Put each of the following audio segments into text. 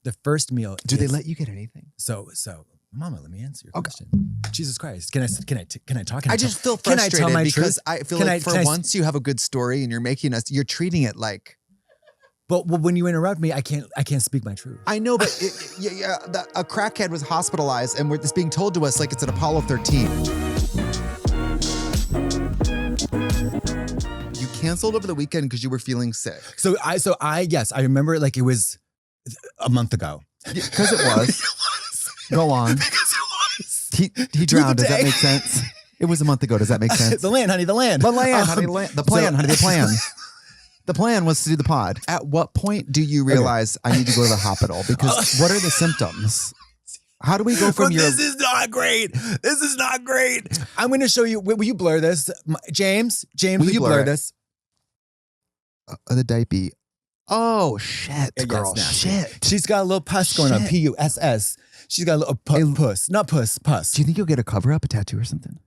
The first meal. Do they let you get anything? So, Mama, let me answer your question. Jesus Christ, can I talk? I just feel frustrated can I tell my because truth? I feel like for once you have a good story and you're treating it like. But when you interrupt me, I can't speak my truth. I know, but a crackhead was hospitalized, and it's being told to us like it's an Apollo 13. You canceled over the weekend because you were feeling sick. So I remember like it was a month ago. Because it was. Go on. Because it was. He drowned. Does that make sense? It was a month ago. Does that make sense? The land, honey, the land. The land, honey, the land. The plan, honey, the plan. The plan was to do the pod. At what point do you realize I need to go to the hospital? Because what are the symptoms? How do we go from your... This is not great. This is not great. I'm going to show you. Will you blur this? James, will you blur this? The diaper. Oh, shit, girl. Shit. She's got a little pus going on. P-U-S-S. She's got a little puss. Not puss, pus. Do you think you'll get a cover-up, a tattoo or something?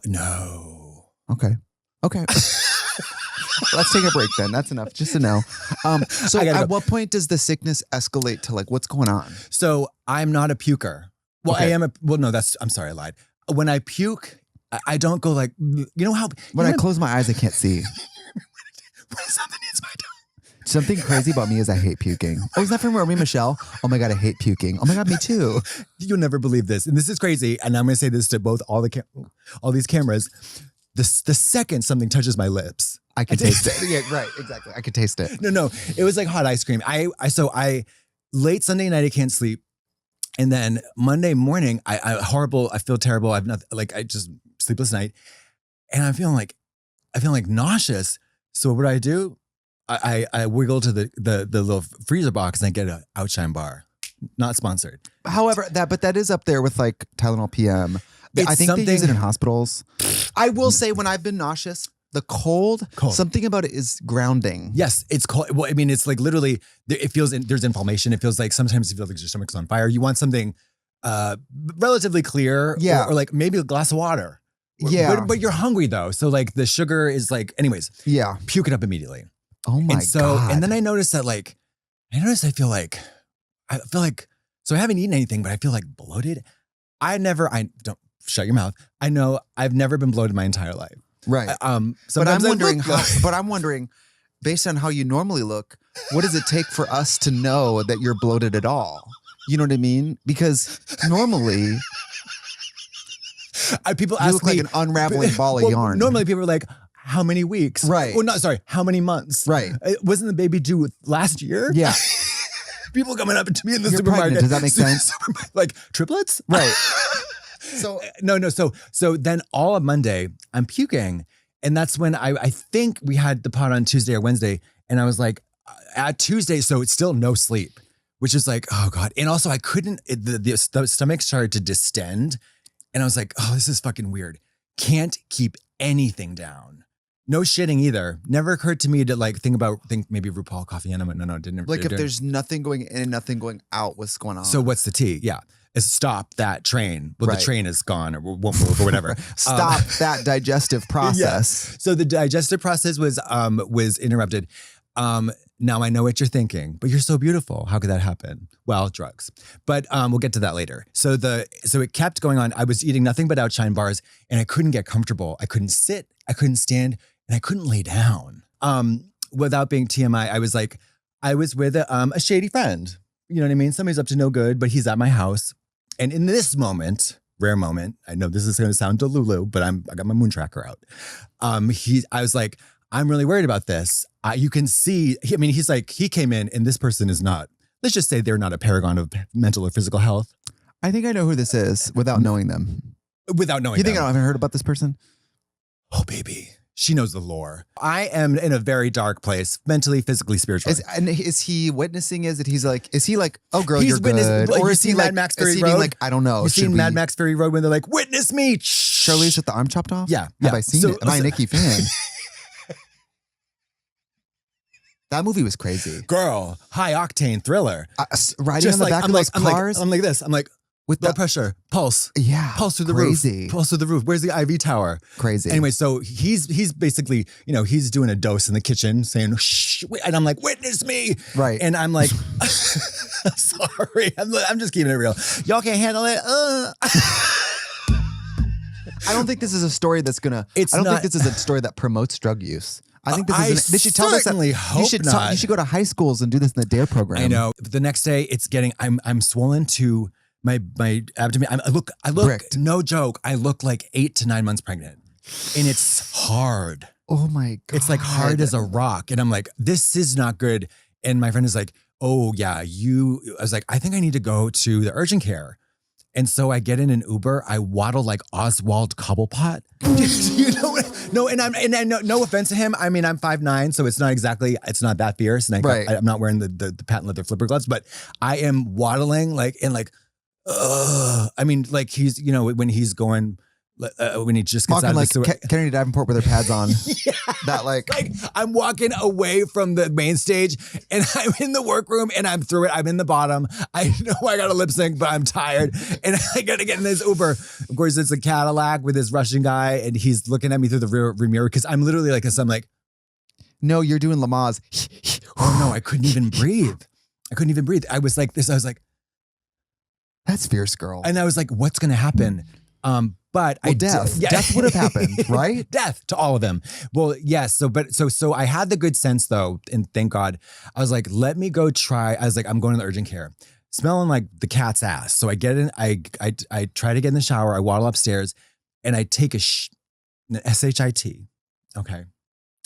No. Okay. Let's take a break then. That's enough. Just to know. So at what point does the sickness escalate to like, what's going on? So I'm not a puker. Well, okay. I'm sorry, I lied. When I puke, I don't go like, you know how. When I close my eyes, I can't see. When something hits my tongue. Something crazy about me is I hate puking. Oh, is that from Romy Michelle? Oh my God, I hate puking. Oh my God, me too. You'll never believe this. And this is crazy. And I'm going to say this to both all these cameras. The second something touches my lips, I can taste it. Yeah, right, exactly. I could taste it. No. It was like hot ice cream. I late Sunday night, I can't sleep. And then Monday morning, I feel terrible. I've not I just sleepless night. And I'm feeling like nauseous. So what do? I wiggle to the little freezer box and I get an Outshine bar. Not sponsored. However, that is up there with like Tylenol PM. I think they use it in hospitals. I will say when I've been nauseous, the cold, something about it is grounding. Yes, it's cold. Well, I mean, it's like literally, it feels, there's inflammation. It feels like sometimes you feel like your stomach's on fire. You want something relatively clear. Yeah. Or like maybe a glass of water. Yeah. But you're hungry though. So like the sugar is like, anyways. Yeah. Puke it up immediately. Oh my God. And then I noticed that I feel like, so I haven't eaten anything, but I feel like bloated. I don't shut your mouth. I know I've never been bloated my entire life. Right. But I'm wondering, based on how you normally look, what does it take for us to know that you're bloated at all? You know what I mean? Because normally people you ask look me, like an unraveling ball of yarn. Normally people are like, how many weeks? Right. Well, how many months? Right. Wasn't the baby due last year? Yeah. People coming up to me in the You're supermarket. Pregnant. Does that make sense? Like triplets? Right. So no. So then all of Monday, I'm puking. And that's when I think we had the pod on Tuesday or Wednesday. And I was like, at Tuesday, so it's still no sleep, which is like, oh God. And also I couldn't, the stomach started to distend. And I was like, oh, this is fucking weird. Can't keep anything down. No shitting either. Never occurred to me to think maybe RuPaul coffee enema. No, didn't. Like if there's nothing going in and nothing going out, what's going on? So what's the tea? Yeah. Is stop that train. Well, right. The train is gone or won't move or whatever. Stop that digestive process. Yeah. So the digestive process was interrupted. Now I know what you're thinking, but you're so beautiful. How could that happen? Well, drugs. But we'll get to that later. So it kept going on. I was eating nothing but Outshine bars and I couldn't get comfortable. I couldn't sit, I couldn't stand, and I couldn't lay down. Without being TMI, I was with a shady friend. You know what I mean? Somebody's up to no good, but he's at my house. And in this moment, rare moment, I know this is going to sound delulu, but I got my moon tracker out. I was like, I'm really worried about this. You can see, he's like, he came in and this person is not, let's just say they're not a paragon of mental or physical health. I think I know who this is without knowing them. Without knowing them. You think I haven't heard about this person? Oh, baby. She knows the lore. I am in a very dark place, mentally, physically, spiritually. Is he witnessing? Is he like, oh girl, he's you're good? Or is he Mad Max Fury Road? Like, I don't know. You've seen Mad Max Fury Road when they're like, witness me. Charlize with the arm chopped off? Yeah. Have I seen it? Am I a Nicki fan? That movie was crazy. Girl, high octane thriller. Riding on the back of those cars. I'm like this. I'm like, With blood pressure, pulse. Yeah. Pulse through the roof. Pulse through the roof. Where's the IV tower? Crazy. Anyway, so he's basically, he's doing a dose in the kitchen saying, shh, and I'm like, witness me. Right. And I'm like, sorry. I'm just keeping it real. Y'all can't handle it. I don't think this is a story that's gonna. I don't think this is a story that promotes drug use. I think this is. They should tell us that. You should go to high schools and do this in the DARE program. I know. The next day, it's getting. I'm swollen to my abdomen. I look. Bricked. No joke. I look like 8 to 9 months pregnant, and it's hard. Oh my God. It's like hard as a rock, and I'm like, this is not good. And my friend is like, oh yeah, I was like, I think I need to go to the urgent care. And so I get in an Uber. I waddle like Oswald Cobblepot. No, and I no offense to him. I mean, I'm 5'9", so it's not that fierce. And I'm not wearing the patent leather flipper gloves, but I am waddling like. I mean, like he's when he's going. When he just gets walking out of like Kennedy Davenport with her pads on. Yeah. That like I'm walking away from the main stage and I'm in the workroom and I'm through it. I'm in the bottom. I know I got to lip sync, but I'm tired and I got to get in this Uber. Of course, it's a Cadillac with this Russian guy and he's looking at me through the rear mirror because I'm literally like this. I'm like, no, you're doing Lamaze. Oh no, I couldn't even breathe. I was like this. I was like, that's fierce, girl. And I was like, what's going to happen? But death. Death would have happened, right? Death to all of them. Well, yes. So I had the good sense though, and thank God. I was like, let me go try. I was like, I'm going to the urgent care, smelling like the cat's ass. So I get in. I try to get in the shower. I waddle upstairs, and I take an SHIT. Okay,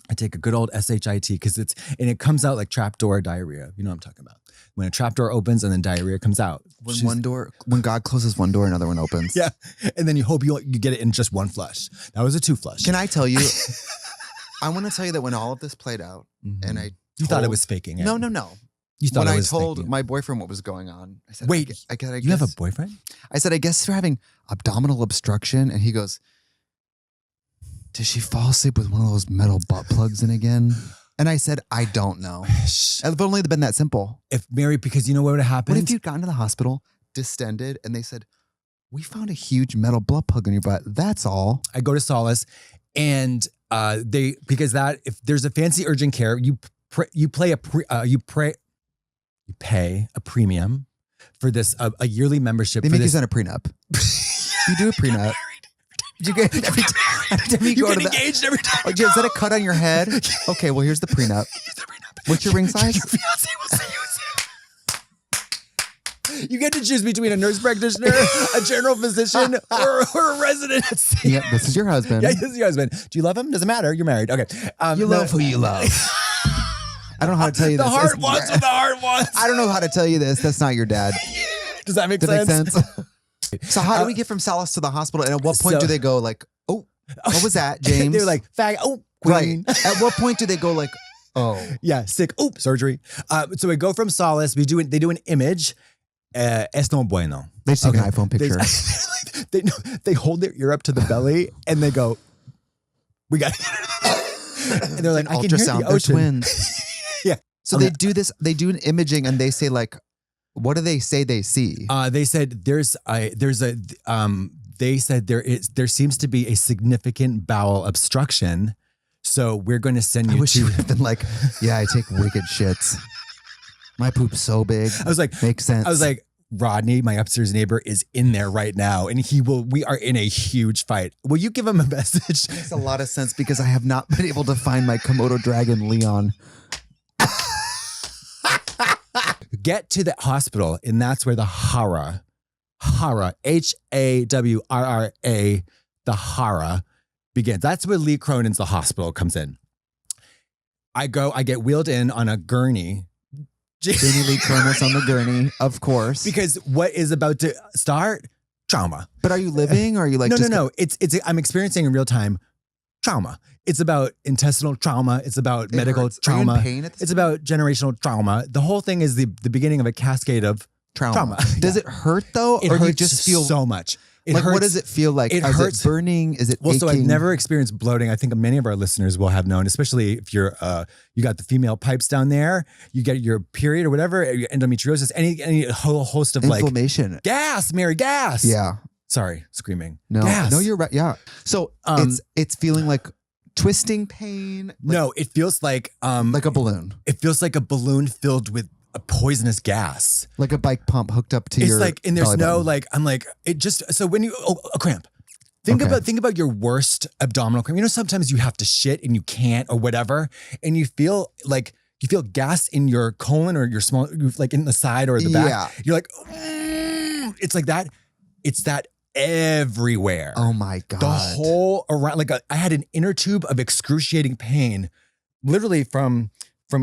I take a good old SHIT because it comes out like trapdoor diarrhea. You know what I'm talking about. When a trapdoor opens and then diarrhea comes out. When God closes one door, another one opens. Yeah. And then you hope you get it in just one flush. That was a 2 flush. Can I tell you? I want to tell you that when all of this played out and you thought it was faking it. No. You thought when it was I told faking my boyfriend what was going on, I said, wait, I guess, you have a boyfriend? I said, I guess you're having abdominal obstruction. And he goes, did she fall asleep with one of those metal butt plugs in again? And I said, I don't know. If only been that simple. Because you know what would have happened? What if you'd gotten to the hospital, distended, and they said, we found a huge metal butt plug in your butt. That's all. I go to Solace, and if there's a fancy urgent care, you pay a premium for this a yearly membership. They make you sign a prenup. You do a prenup. You get every time you go to engaged every time. Oh, is that a cut on your head? Okay, well here's the prenup. What's your ring size? Your fiance will see you. You get to choose between a nurse practitioner, a general physician, or a resident. Yep, this is your husband. Yeah, this is your husband. Do you love him? Doesn't matter. You're married. Okay. You love who you love. I don't know how to tell you the this. The heart wants what the heart wants. I don't know how to tell you this. That's not your dad. Does that make sense? So how do we get from Solace to the hospital? And at what point do they go like, oh, what was that, James? They're like, fag, oh, queen. Right. At what point do they go like, oh. Yeah, sick, oh, surgery. So we go from Solace, they do an image, es no bueno. They take an iPhone picture. They hold their ear up to the belly and they go, we got it. And they're like, I can hear the ocean. They're twins. Yeah. So they do this, they do an imaging and they say like, what do they say they see? They said there seems to be a significant bowel obstruction. So we're going to send you. I wish you would have been like, yeah, I take wicked shits. My poop's so big. I was like, makes sense. I was like, Rodney, my upstairs neighbor, is in there right now, and we are in a huge fight. Will you give him a message? It makes a lot of sense because I have not been able to find my Komodo dragon, Leon. Get to the hospital, and that's where the horror, HAWRRA, the horror begins. That's where Lee Cronin's The Hospital comes in. I get wheeled in on a gurney. Jamie Lee Cronin's on the gurney, of course. Because what is about to start? Trauma. But are you living or are you like No. I'm experiencing in real time trauma. It's about intestinal trauma. It's about medical trauma. Are you in pain at this it's about generational trauma. The whole thing is the beginning of a cascade of trauma. Does it hurt though? It hurts just feel so much. It like, hurts. what does it feel like? It Is hurts. it burning? Is it Well, aching? so I've never experienced bloating. I think many of our listeners will have known, especially if you're you got the female pipes down there, you get your period or whatever, your endometriosis, any whole host of inflammation. like gas, Mary, gas. Yeah. Sorry, screaming. No, gas. no, you're right. Yeah. So it's feeling like twisting pain. Like, no, it feels like a balloon. It feels like a balloon filled with a poisonous gas. Like a bike pump hooked up to your. It's like, and there's belly no button. like, I'm like, it just, so when you, a cramp. Think about your worst abdominal cramp. You know, sometimes you have to shit and you can't or whatever. And you feel gas in your colon or your small, like in the side or the back. Yeah. You're like, it's like that. It's that everywhere. Oh my God. The whole around, like I had an inner tube of excruciating pain, literally from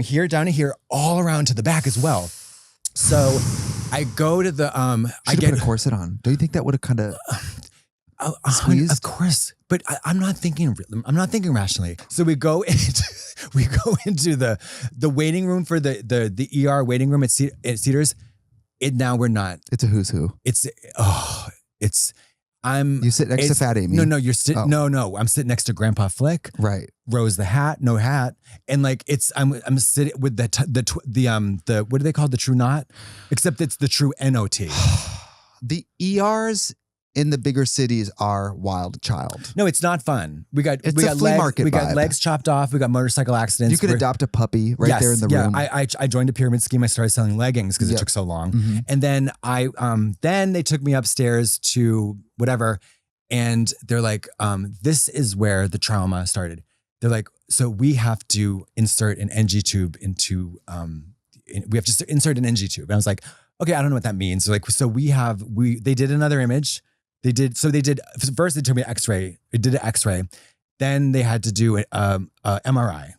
here down to here, all around to the back as well. So I go to the, I get put a corset on. Do you think that would have kind of squeezed? Of course, but I'm not thinking rationally. So we go into the waiting room for the ER waiting room at Cedars. We're not. It's a who's who. You sit next to Fat Amy. No, you're sitting. Oh. No. I'm sitting next to Grandpa Flick. Right. Rose the hat, no hat, and like I'm sitting with the what do they call the true knot? Except it's the true NOT. The ERs in the bigger cities are wild child. No, it's not fun. We got flea legs, market we got vibe. legs chopped off. We got motorcycle accidents. You could adopt a puppy right there in the room. I joined a pyramid scheme. I started selling leggings because it took so long, and then then they took me upstairs to whatever, and they're like, this is where the trauma started. They're like, so we have to insert an NG tube into we have to insert an NG tube. And I was like, okay, I don't know what that means. So they did another image. First they took me an X-ray. They did an X-ray. Then they had to do a MRI.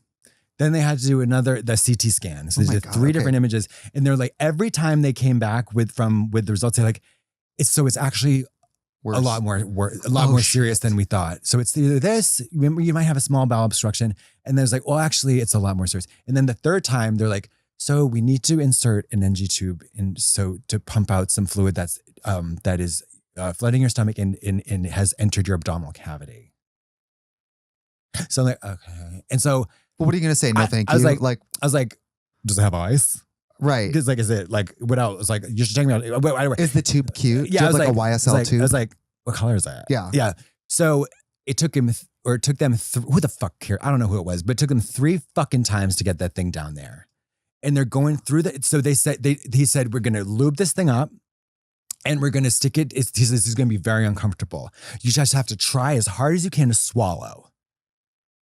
Then they had to do the CT scan. So they did three different images. And they're like, every time they came back with the results, they're like, it's actually worse. a lot more serious than we thought. So it's either this, you might have a small bowel obstruction. And there's like, well, actually it's a lot more serious. And then the third time they're like, so we need to insert an NG tube to pump out some fluid that is flooding your stomach and has entered your abdominal cavity. So I'm like, okay. And so, well, what are you going to say? No, thank you. I was like, does it have ice? Right. Because like, is it like, what else? It's like, you should check me out. Is the tube cute? Yeah. Do you have like a YSL tube? I was like, what color is that? Yeah. Yeah. So it took them, who the fuck cared? I don't know who it was, but it took them 3 fucking times to get that thing down there. And they're going through so he said, we're going to lube this thing up. And we're going to stick it. He says this is going to be very uncomfortable. You just have to try as hard as you can to swallow.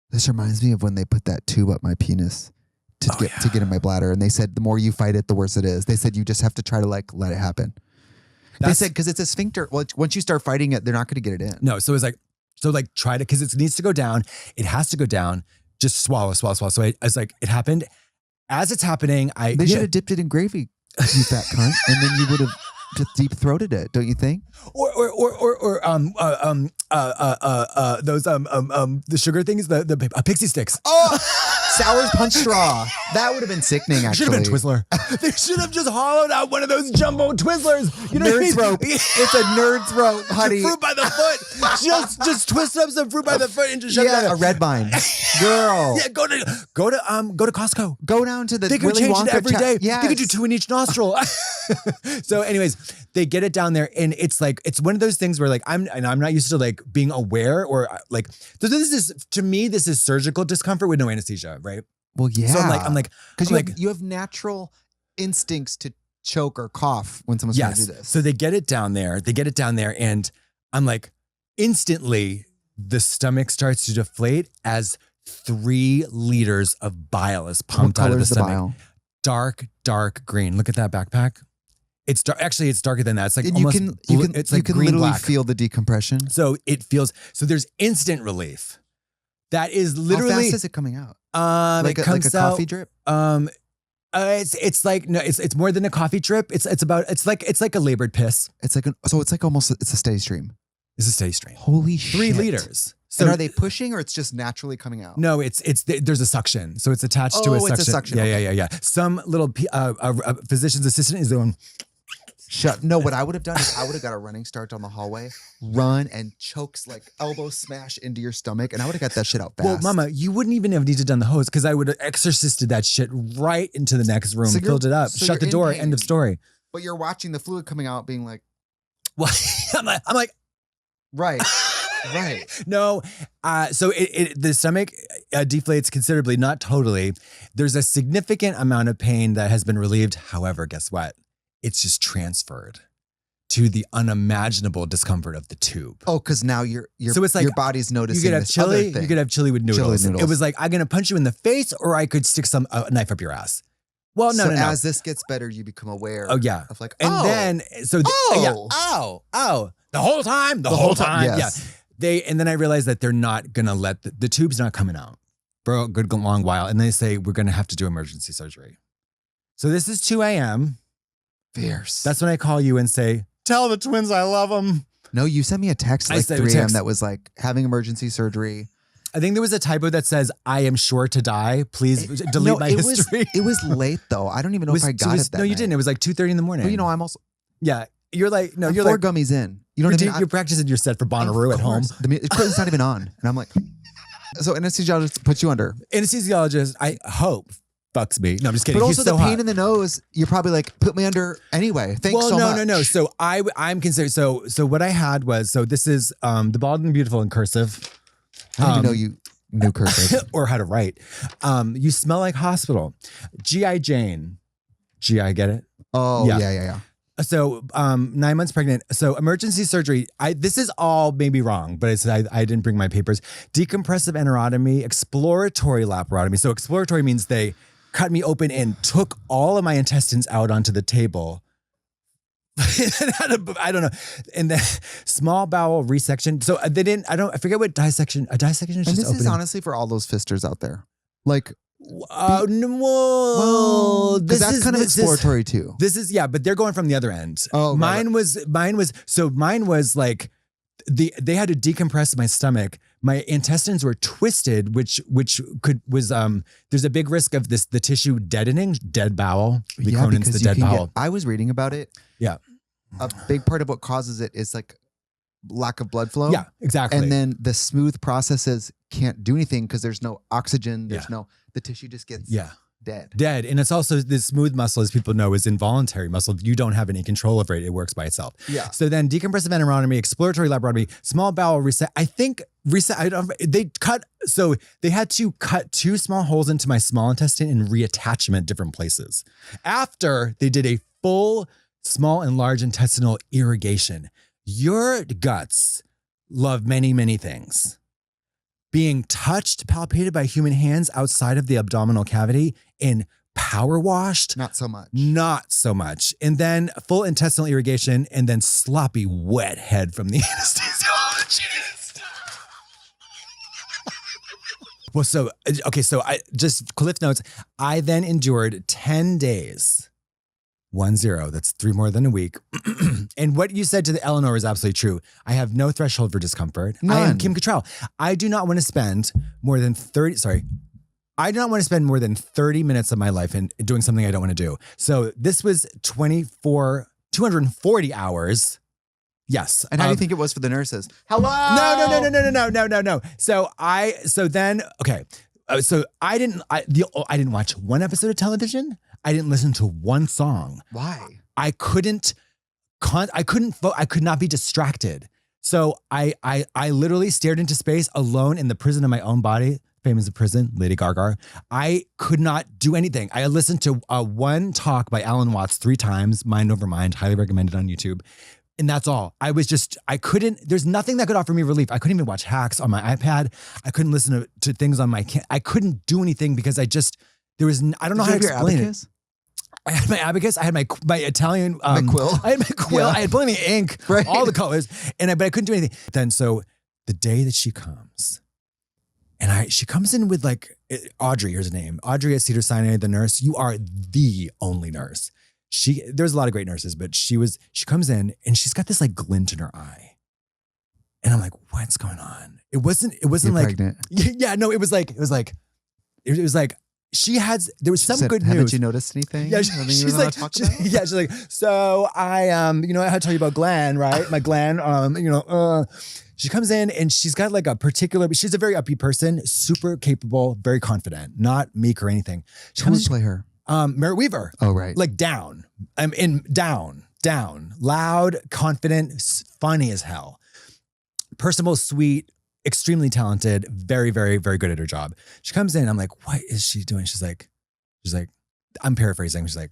This reminds me of when they put that tube up my penis to get in my bladder. And they said, the more you fight it, the worse it is. They said, you just have to try to like, let it happen. They said, because it's a sphincter. Well, once you start fighting it, they're not going to get it in. No. So it's like, try to, because it needs to go down. It has to go down. Just swallow. So I was like, it happened. As it's happening, They should have dipped it in gravy, you fat cunt. And then you would have just deep throated it, don't you think? Or those the sugar things, the pixie sticks. Oh, Sour Punch Straw. That would have been sickening. Actually, should have been Twizzler. They should have just hollowed out one of those jumbo Twizzlers. You know, nerd's rope. It's a nerd's rope, honey. Fruit by the foot. just twist up some fruit by the foot and just shove it down. A red vine, girl. Yeah, go to Costco. Go down to the. They could change it every day. Yeah, they could do 2 in each nostril. So, anyways, they get it down there, and it's like it's one of those things where like I'm not used to like being aware or like so this is surgical discomfort with no anesthesia, right? Well, yeah. So I'm like because you have natural instincts to choke or cough when someone's trying to do this. So they get it down there, and I'm like, instantly the stomach starts to deflate as 3 liters of bile is pumped out of the stomach. Dark green. Look at that backpack. It's dark. Actually, it's darker than that. It's like and almost. It's like green literally black. Feel the decompression. So it feels. So there's instant relief. That is literally. How fast is it coming out? Like a coffee drip. It's like no. It's more than a coffee drip. It's like a labored piss. It's like almost a steady stream. It's a steady stream. Holy shit! 3 liters. So and are they pushing or it's just naturally coming out? No, there's a suction. So it's attached to a suction. It's a suction. Yeah. Some little physician's assistant is doing No, what I would have done is I would have got a running start down the hallway, run and chokes like elbow smash into your stomach, and I would have got that shit out fast. Well, Mama, you wouldn't even have needed done the hose because I would have exorcisted that shit right into the next room, filled it up, shut the door, end of story. But you're watching the fluid coming out, being like, "What?" I'm like, right. Right. No. So the stomach deflates considerably, not totally. There's a significant amount of pain that has been relieved. However, guess what? It's just transferred to the unimaginable discomfort of the tube. Oh, because now so it's like, your body's noticing you could have this chili. other thing. You could have chili with noodles. Chili noodles. It was like, I'm going to punch you in the face or I could stick a knife up your ass. Well, no. As this gets better, you become aware. Oh, yeah. Of like, and then, the whole time. Yes. Yeah. And then I realized that they're not going to let, the tube's not coming out for a good long while. And they say, we're going to have to do emergency surgery. So this is 2 a.m. Fierce. That's when I call you and say, tell the twins I love them. No, you sent me a text like 3 a.m. that was like having emergency surgery. I think there was a typo that says, I am sure to die. Please delete my history. It was late though. I don't even know if I got it that No, you night. didn't. It was like 2:30 in the morning. Well, I'm also... Yeah. You're like, no, I'm you're 4 like... gummies in. You know what I mean? You're practicing your set for Bonnaroo at home. It's not even on. And I'm like... So anesthesiologist puts you under. Anesthesiologist, I hope, fucks me. No, I'm just kidding. But also He's so the pain hot. in the nose, you're probably like, put me under anyway. Thanks so much. No. So I'm considered... So what I had was... So this is the Bald and Beautiful in cursive. I didn't even know you knew cursive. Or how to write. You smell like hospital. G.I. Jane. G.I. get it? Oh, yeah. So 9 months pregnant. So emergency surgery. This is all maybe wrong, but it's I didn't bring my papers. Decompressive enterotomy, exploratory laparotomy. So exploratory means they cut me open and took all of my intestines out onto the table. I don't know. And then small bowel resection. So they didn't, I forget what dissection, a dissection is and just this is opening. honestly for all those fisters out there. Like, no, because that's kind of exploratory too. This is, yeah, but they're going from the other end. Oh, mine was like, they had to decompress my stomach. My intestines were twisted, which was there's a big risk of the tissue deadening, dead bowel. Lee Cronin's the dead bowel. I was reading about it. Yeah. A big part of what causes it is like lack of blood flow. Yeah, exactly. And then the smooth processes can't do anything because there's no oxygen. There's the tissue just gets dead. And it's also the smooth muscle, as people know, is involuntary muscle. You don't have any control over it. It works by itself. Yeah. So then decompressive enterotomy, exploratory laparotomy, small bowel reset. So they had to cut 2 small holes into my small intestine and reattach them at different places. After they did a full small and large intestinal irrigation. Your guts love many, many things. Being touched, palpated by human hands outside of the abdominal cavity and power washed. Not so much. Not so much. And then full intestinal irrigation and then sloppy wet head from the anesthesiologist. Well, so I just cliff notes. I then endured 10 days. 10. That's 3 more than a week. And what you said to the Eleanor is absolutely true. I have no threshold for discomfort. None. I am Kim Cattrall. I do not want to spend more than 30 minutes of my life in doing something I don't want to do. So this was 240 hours. Yes. And how do you think it was for the nurses? Hello. No. So I didn't watch one episode of television. I didn't listen to one song. Why? I could not be distracted. So I literally stared into space alone in the prison of my own body. Famous prison, Lady Gaga. I could not do anything. I listened to one talk by Alan Watts 3 times, Mind Over Mind, highly recommended on YouTube. And that's all. There's nothing that could offer me relief. I couldn't even watch Hacks on my iPad. I couldn't listen to things on my, I couldn't do anything because I don't know how to explain it. I had my abacus. I had my Italian quill. I had my quill. Yeah. I had plenty of ink, right. All the colors, but I couldn't do anything. Then so the day that she comes, and she comes in with like Audrey. Here's her name, Audrey at Cedars-Sinai, the nurse. You are the only nurse. There's a lot of great nurses, but she comes in and she's got this like glint in her eye, and I'm like, what's going on? It wasn't You're like pregnant. Yeah, no, it was like there was some good Haven't news. you noticed anything? Yeah, Anything you she's wanna like, talk about? yeah, she's like, so I, you know, I had to tell you about Glenn, right? My Glenn, she comes in and she's got like a particular, she's a very upbeat person, super capable, very confident, not meek or anything. She Who would comes, play her? Merritt Weaver. Oh, right. Like down. I'm in down, loud, confident, funny as hell. Personable, sweet, extremely talented, very, very, very good at her job. She comes in, I'm like, what is she doing? She's like, I'm paraphrasing. She's like,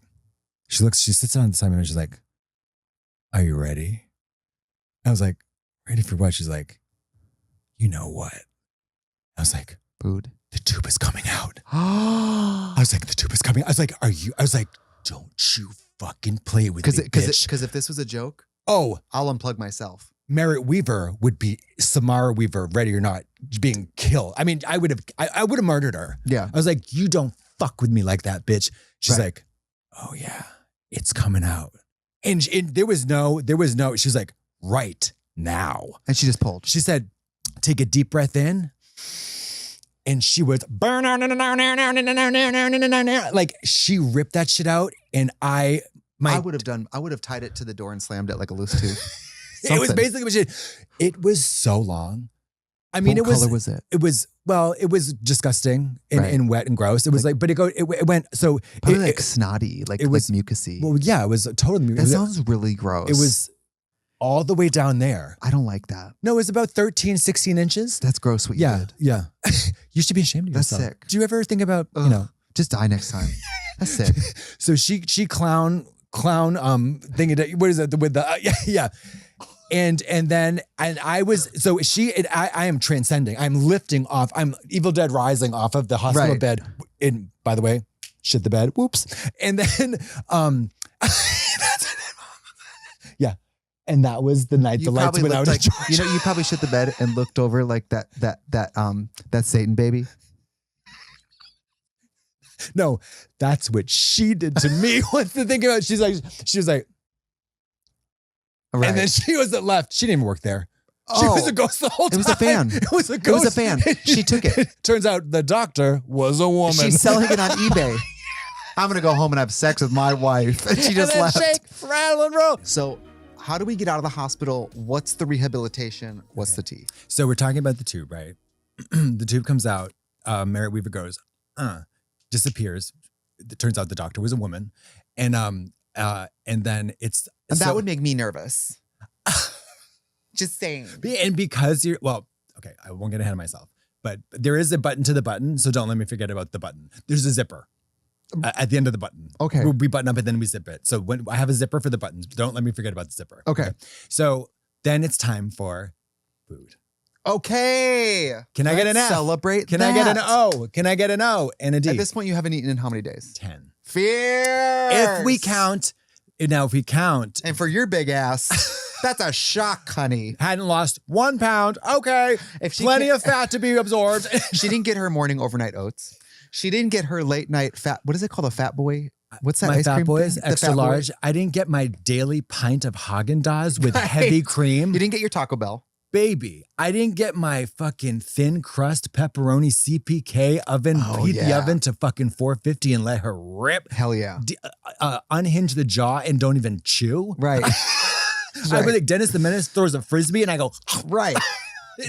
she sits down on the side of me and she's like, are you ready? I was like, ready for what? She's like, you know what? I was like, Food. the tube is coming out. I was like, the tube is coming. I was like, I was like, don't you fucking play with me, bitch. Because if this was a joke, Oh, I'll unplug myself. Merritt Weaver would be Samara Weaver, ready or not, being killed. I mean, I would have murdered her. Yeah. I was like, you don't fuck with me like that, bitch. She's Right. like, oh yeah, it's coming out. And there was no, she's like, right now. And she just pulled. She said, take a deep breath in. And she was like, she ripped that shit out. And I would have tied it to the door and slammed it like a loose tooth. it was basically what she did. It was so long. I mean, What color was it? It was disgusting and wet and gross. It was like, but it went, so. Probably like snotty, like mucusy. Well, yeah, it was totally. That sounds really gross. It was all the way down there. I don't like that. No, it was about 13, 16 inches. That's gross what you did. Yeah. You should be ashamed of That's yourself. sick. Do you ever think about, just die next time. That's sick. So she clown thing, what is it with the, yeah. And I was, so I am transcending. I'm lifting off. I'm Evil Dead Rising off of the hospital bed. And by the way, shit the bed. Whoops. And then, yeah. And that was the night the lights went out. Like, you probably shit the bed and looked over like that Satan baby. No, that's what she did to me. What's the thing about? She was like, right. And then she was at left. She didn't even work there. She was a ghost the whole time. It was a fan. It was a ghost. It was a fan. She took it. Turns out the doctor was a woman. She's selling it on eBay. I'm going to go home and have sex with my wife. And she just left. Shake, rattle, and roll. So how do we get out of the hospital? What's the rehabilitation? What's the tea? So we're talking about the tube, right? The tube comes out. Merritt Weaver goes, disappears. It turns out the doctor was a woman. And then it's... And that would make me nervous. Just saying. And because you're... Well, okay, I won't get ahead of myself. But there is a button to the button, so don't let me forget about the button. There's a zipper at the end of the button. Okay. We button up and then we zip it. So when I have a zipper for the buttons, don't let me forget about the zipper. Okay. So then it's time for food. Okay. Can I get an F? Celebrate Can I get an O? Can I get an O and a D? At this point, you haven't eaten in how many days? 10. Fierce. If we count... And for your big ass, that's a shock, honey. Hadn't lost 1 pound. Okay. Plenty of fat to be absorbed. She didn't get her morning overnight oats. She didn't get her late night fat. What is it called? A Fat Boy? What's that? My ice Fat cream Boys, thing? extra large. I didn't get my daily pint of Haagen-Dazs with heavy cream. You didn't get your Taco Bell. Baby, I didn't get my fucking thin crust pepperoni CPK oven, heat the oven to fucking 450 and let her rip. Hell yeah. Unhinge the jaw and don't even chew. Right. I was like Dennis the Menace throws a Frisbee and I go, right.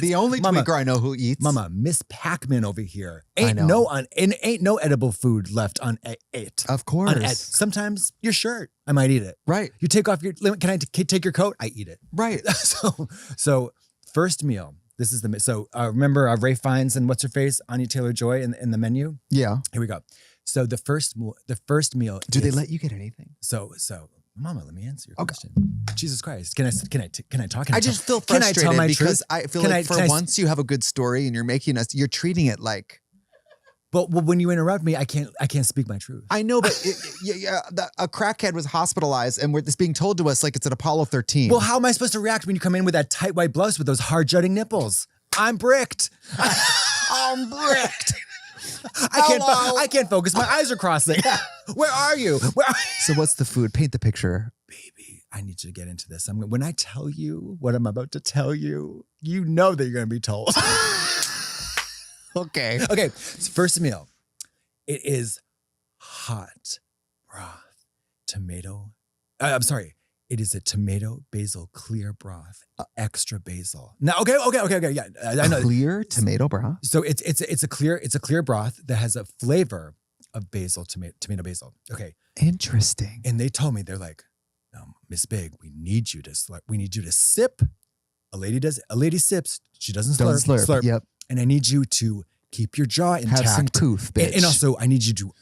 The only tweaker I know who eats. Mama, Miss Pac-Man over here. I know. Ain't no edible food left on it. Of course. Sometimes your shirt, I might eat it. Right. You take off your, can I take your coat? I eat it. Right. So first meal. This is remember Ray Fiennes and what's her face, Anya Taylor-Joy in the menu. Yeah. Here we go. So the first meal. Do they let you get anything? So, Mama, let me answer your question. Jesus Christ, can I talk? I just feel frustrated can I tell my because truth? I feel like once you have a good story and you're treating it like. But when you interrupt me, I can't speak my truth. I know, but a crackhead was hospitalized, and it's being told to us like it's an Apollo 13. Well, how am I supposed to react when you come in with that tight white blouse with those hard jutting nipples? I'm bricked. I'm bricked. I can't focus. My eyes are crossing. Where are you? So what's the food? Paint the picture. Baby, I need you to get into this. When I tell you what I'm about to tell you, you know that you're going to be told. Okay. Okay. So first meal. It is hot broth, tomato. I'm sorry. It is a tomato basil clear broth, extra basil. Now, okay. Yeah, I know. Clear tomato broth. So it's a clear broth that has a flavor of basil, tomato basil. Okay. Interesting. And they told me, they're like, Miss Big, we need you to sip. A lady sips. She doesn't slurp. Yep. And I need you to keep your jaw intact. Have some tooth, bitch. And also, I need you to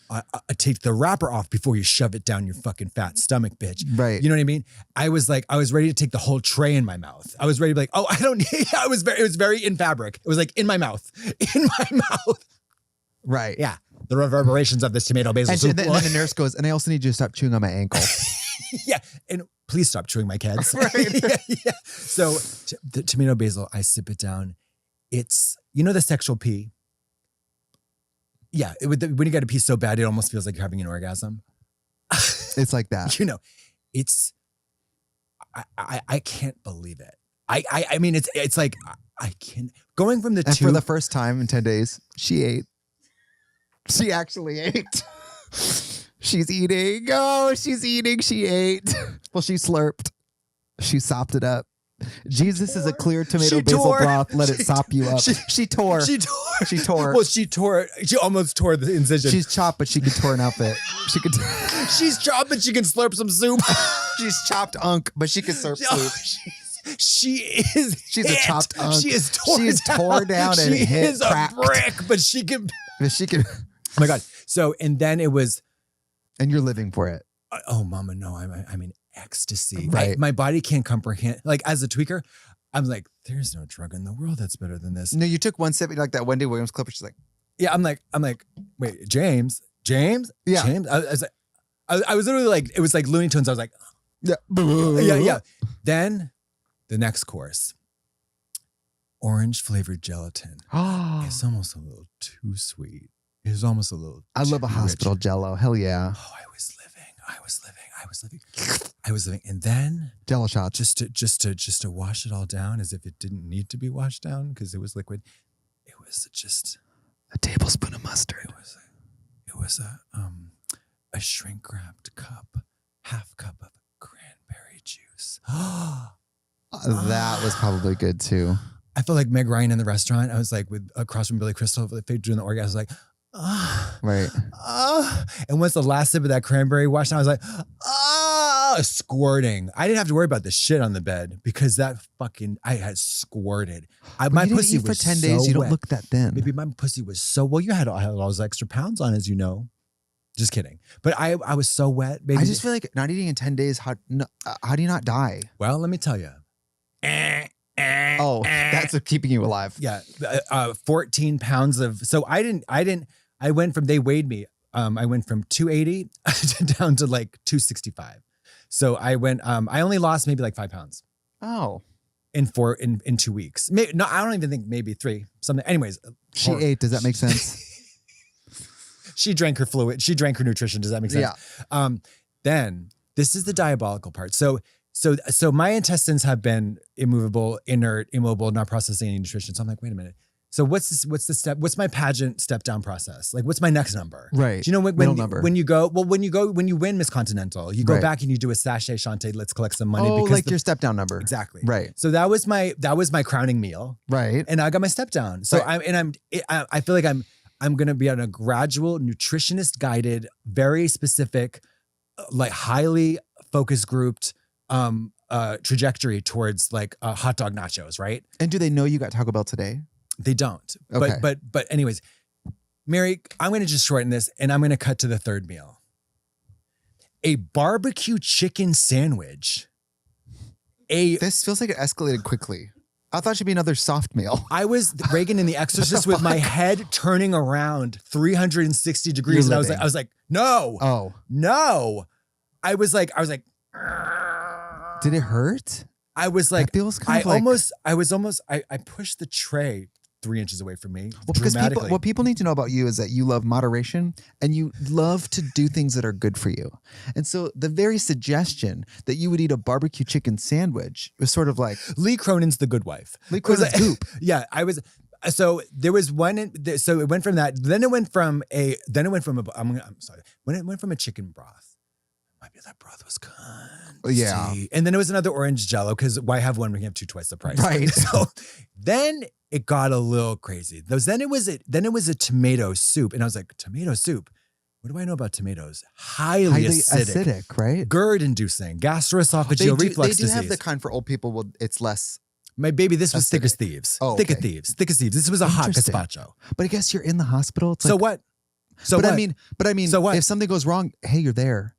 take the wrapper off before you shove it down your fucking fat stomach, bitch. Right. You know what I mean? I was ready to take the whole tray in my mouth. I was ready to be like, oh, I don't need, it was very in fabric. It was like in my mouth. In my mouth. Right. Yeah. The reverberations of this tomato basil soup. And then the nurse goes, and I also need you to stop chewing on my ankle. Yeah. And please stop chewing my kids. Right. Yeah. So the tomato basil, I sip it down. It's, the sexual pee. Yeah. When you got to pee so bad, it almost feels like you're having an orgasm. It's like that. It's, I can't believe it. I mean, it's like, I can't, going from the and two. for the first time in 10 days, she ate. She actually ate. She's eating. Oh, she's eating. She ate. Well, she slurped. She sopped it up. Jesus is a clear tomato basil broth. Let it sop you up. She tore. She tore. She tore. Well, she tore. She almost tore the incision. She's chopped, but she could tore an outfit. She could. She's chopped, but she can slurp some soup. She's chopped unk, but she can slurp soup. She's a chopped unk. She is tore down and she hit is cracked. a brick, but she can. She can. Oh my God. So, and then it was. And you're living for it. Oh, mama, no. I'm in ecstasy. Right. My body can't comprehend. Like, as a tweaker, I'm like, there's no drug in the world that's better than this. No, you took one sip, like that Wendy Williams clip. She's like, yeah, I'm like, wait, James? Yeah. James? I was literally like, it was like Looney Tunes. I was like, yeah. Yeah. Then the next course, orange flavored gelatin. It's almost a little too sweet. It was almost a little. I love a hospital Jello. Hell yeah. Oh, I was living. And then Jello shots. Just to wash it all down as if it didn't need to be washed down because it was liquid. It was just a tablespoon of mustard. It was a shrink wrapped half cup of cranberry juice. That was probably good too. I felt like Meg Ryan in the restaurant. I was like across from Billy Crystal, doing the orgasm. I was like, right. And once the last sip of that cranberry washed down, I was like, squirting. I didn't have to worry about the shit on the bed because I had squirted. My pussy was for 10 so days. You don't wet. look that thin. Maybe my pussy was so well. You had all those extra pounds on, as you know. Just kidding. But I was so wet. Baby. I just feel like not eating in 10 days. How do you not die? Well, let me tell you. Oh, that's keeping you alive. Yeah, 14 pounds of. So I went from, they weighed me. I went from 280 down to like 265. So I went. I only lost maybe like 5 pounds. Oh. In 2 weeks. No, I don't even think maybe 3. Something. Anyways, she ate. Does that make sense? She drank her fluid. She drank her nutrition. Does that make sense? Yeah. Then this is the diabolical part. So my intestines have been immovable, inert, immobile, not processing any nutrition. So I'm like, wait a minute. So what's the step? What's my pageant step down process? Like, what's my next number? Right. Do you know middle number? When you win Miss Continental, you go back and you do a sachet shante. Let's collect some money. Oh, like your step down number. Exactly. Right. So that was my crowning meal. Right. And I got my step down. So right. I feel like I'm going to be on a gradual, nutritionist guided, very specific, like highly focus grouped trajectory towards like hot dog nachos, right? And do they know you got Taco Bell today? They don't. Okay. But anyways, Mary, I'm going to just shorten this and I'm going to cut to the third meal. A barbecue chicken sandwich. This feels like it escalated quickly. I thought it'd be another soft meal. I was Reagan in The Exorcist with my head turning around 360 degrees. And I was like, no. Oh. No. I was like, did it hurt? I was like, that feels kind of I pushed the tray 3 inches away from me. Well, because what people need to know about you is that you love moderation and you love to do things that are good for you. And so the very suggestion that you would eat a barbecue chicken sandwich was sort of like Lee Cronin's The Good Wife. Lee Cronin's goop. Yeah, So there was one. So it went from that. Then it went from a. I'm sorry. When it went from a chicken broth, might be that broth was cunty. Yeah. And then it was another orange Jello because why have one when you have two twice the price? Right. So then it got a little crazy. Then it was a tomato soup, and I was like, tomato soup. What do I know about tomatoes? Highly acidic, right? GERD-inducing, gastroesophageal reflux disease. They do have the kind for old people. Well, it's less. My baby, this was thick as thieves. Oh, thick as thieves. This was a hot gazpacho. But I guess you're in the hospital. It's so like, what? But I mean, so what? If something goes wrong, hey, you're there.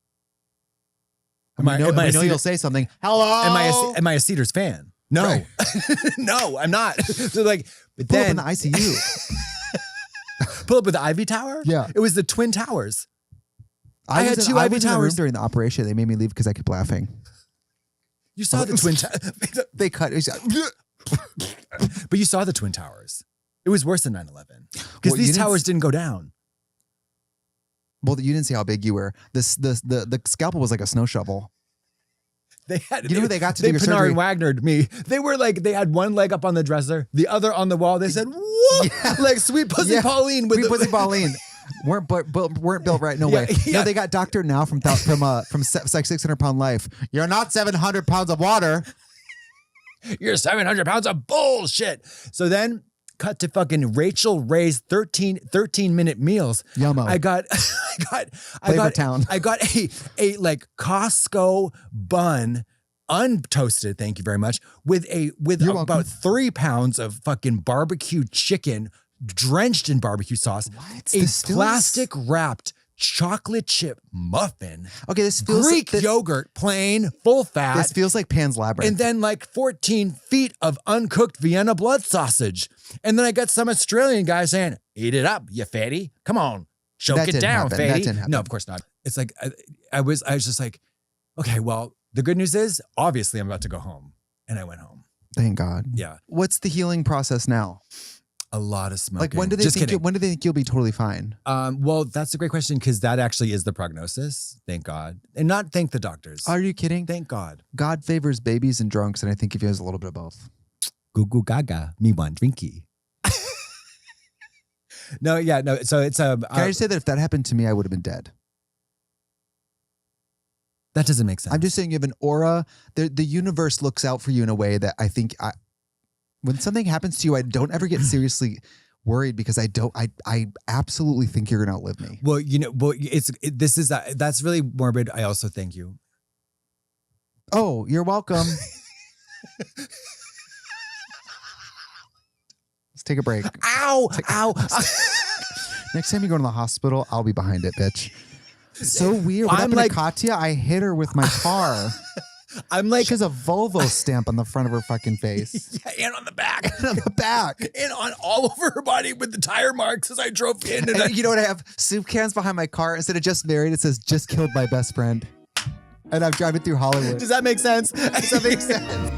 Am I you'll say something. Hello. Am I a Cedars fan? No, right. No, I'm not. So like, but Pull then up in the ICU. Pull up with the Ivy Tower. Yeah, it was the Twin Towers. I had two Ivy in the room Towers during the operation. They made me leave because I kept laughing. You saw the Twin Towers. They cut. But you saw the Twin Towers. It was worse than 9/11 because these towers didn't go down. Well, you didn't see how big you were. The scalpel was like a snow shovel. They had, who they got to do your Pinar surgery? and Wagnered me. They were like, they had one leg up on the dresser, the other on the wall. They said, "Whoa!" Yeah. Like Sweet Pussy Pauline with Sweet Pussy Pauline. weren't built right. No way. Yeah. No, they got Dr. Now from like 600-pound life. You're not 700 pounds of water. You're 700 pounds of bullshit. So then cut to fucking Rachel Ray's 13-minute meals. Yummo. I got a like Costco bun, untoasted, thank you very much, with about 3 pounds of fucking barbecued chicken drenched in barbecue sauce. What? A plastic wrapped chocolate chip muffin. Okay, this feels Greek yogurt, plain, full fat. This feels like Pan's Labyrinth. And then like 14 feet of uncooked Vienna blood sausage. And then I got some Australian guy saying, "Eat it up, you fatty. Come on, choke it down, fatty." That didn't happen. No, of course not. It's like, I was just like, okay, well, the good news is, obviously I'm about to go home. And I went home. Thank God. Yeah. What's the healing process now? A lot of smoking. Like when do they think you'll be totally fine? Well, that's a great question because that actually is the prognosis. Thank God. And not thank the doctors. Are you kidding? Thank God. God favors babies and drunks, and I think if he has a little bit of both. Goo goo gaga, me one drinky. No. So it's Can I just say that if that happened to me, I would have been dead. That doesn't make sense. I'm just saying you have an aura. The universe looks out for you in a way that I think when something happens to you, I don't ever get seriously worried because I absolutely think you're going to outlive me. Well, that's really morbid. I also thank you. Oh, you're welcome. Let's take a break. Ow. Next time you go to the hospital, I'll be behind it, bitch. So weird. What happened to Katya? I hit her with my car. I'm like, she has a Volvo stamp on the front of her fucking face. Yeah, and on the back. And on the back. And on all over her body with the tire marks as I drove in. And you know what I have? Soup cans behind my car. Instead of just married, it says just killed my best friend. And I'm driving through Hollywood. Does that make sense? Does that make sense?